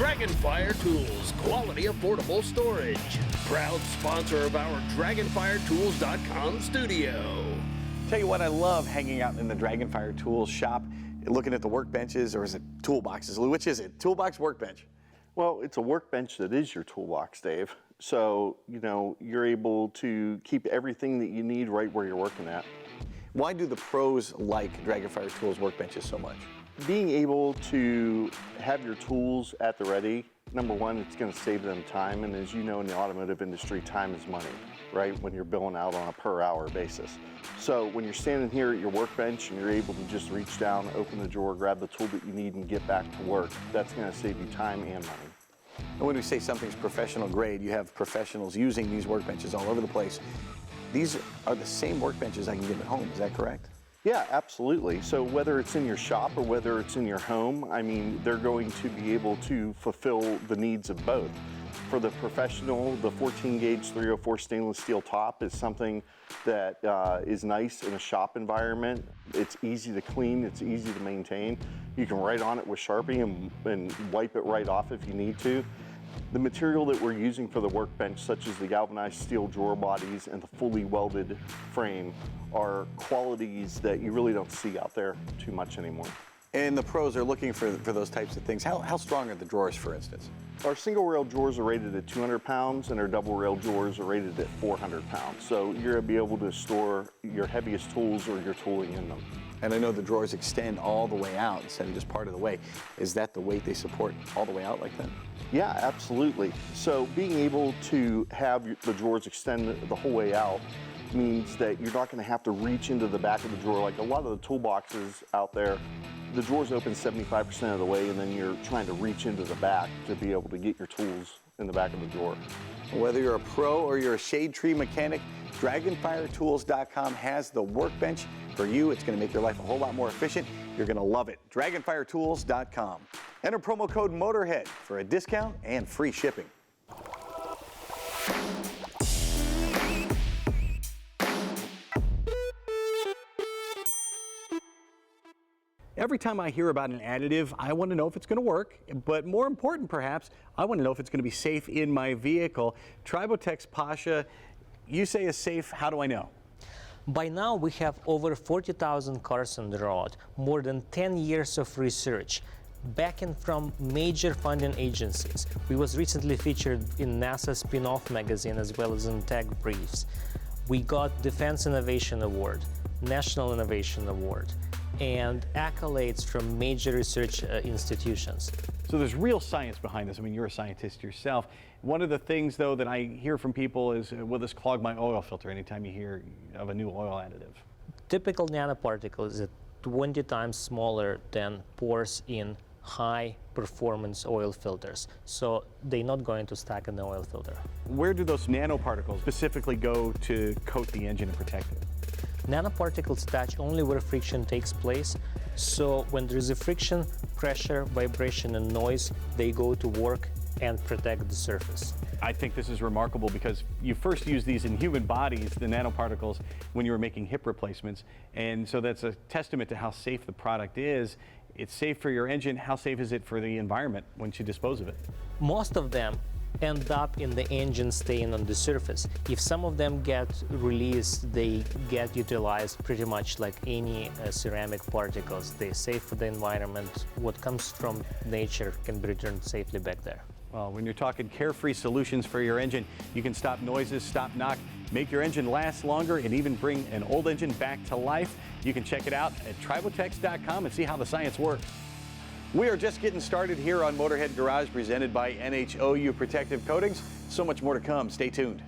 Dragonfire Tools, quality affordable storage. Proud sponsor of our DragonfireTools.com studio. Tell you what, I love hanging out in the Dragonfire Tools shop, looking at the workbenches, or is it toolboxes? Lou, which is it? Toolbox, workbench? Well, it's a workbench that is your toolbox, Dave. So, you're able to keep everything that you need right where you're working at. Why do the pros like Dragonfire Tools workbenches so much? Being able to have your tools at the ready, number one, it's going to save them time. And as you know, in the automotive industry, time is money, right? When you're billing out on a per hour basis. So when you're standing here at your workbench and you're able to just reach down, open the drawer, grab the tool that you need and get back to work, that's going to save you time and money. And when we say something's professional grade, you have professionals using these workbenches all over the place. These are the same workbenches I can get at home, is that correct? Yeah, absolutely. So whether it's in your shop or whether it's in your home, they're going to be able to fulfill the needs of both. For the professional, the 14 gauge 304 stainless steel top is something that is nice in a shop environment. It's easy to clean, it's easy to maintain. You can write on it with Sharpie and wipe it right off if you need to. The material that we're using for the workbench, such as the galvanized steel drawer bodies and the fully welded frame, are qualities that you really don't see out there too much anymore. And the pros are looking for those types of things. How strong are the drawers, for instance? Our single rail drawers are rated at 200 pounds and our double rail drawers are rated at 400 pounds. So you're going to be able to store your heaviest tools or your tooling in them. And I know the drawers extend all the way out instead of just part of the way. Is that the weight they support all the way out like that? Yeah, absolutely. So being able to have the drawers extend the whole way out means that you're not going to have to reach into the back of the drawer. Like a lot of the toolboxes out there, the drawers open 75% of the way and then you're trying to reach into the back to be able to get your tools in the back of the drawer. Whether you're a pro or you're a shade tree mechanic, DragonfireTools.com has the workbench for you. It's going to make your life a whole lot more efficient. You're going to love it. DragonfireTools.com. Enter promo code Motorhead for a discount and free shipping. Every time I hear about an additive, I want to know if it's going to work, but more important perhaps, I want to know if it's going to be safe in my vehicle. Tribotex Pasha, you say is safe. How do I know? By now we have over 40,000 cars on the road, more than 10 years of research, backing from major funding agencies. We was recently featured in NASA spin-off magazine as well as in Tech Briefs. We got Defense Innovation Award, National Innovation Award, and accolades from major research institutions. So there's real science behind this. You're a scientist yourself. One of the things, though, that I hear from people is, will this clog my oil filter anytime you hear of a new oil additive? Typical nanoparticle is 20 times smaller than pores in high-performance oil filters, so they're not going to stack in the oil filter. Where do those nanoparticles specifically go to coat the engine and protect it? Nanoparticles attach only where friction takes place, so when there is a friction, pressure, vibration, and noise, they go to work and protect the surface. I think this is remarkable because you first used these in human bodies, the nanoparticles, when you were making hip replacements, and so that's a testament to how safe the product is. It's safe for your engine. How safe is it for the environment once you dispose of it? Most of them end up in the engine staying on the surface. If some of them get released, they get utilized pretty much like any ceramic particles. They're safe for the environment. What comes from nature can be returned safely back there. Well, when you're talking carefree solutions for your engine, you can stop noises, stop knock, make your engine last longer, and even bring an old engine back to life. You can check it out at Tribotex.com and see how the science works. We are just getting started here on Motorhead Garage, presented by NHOU Protective Coatings. So much more to come. Stay tuned.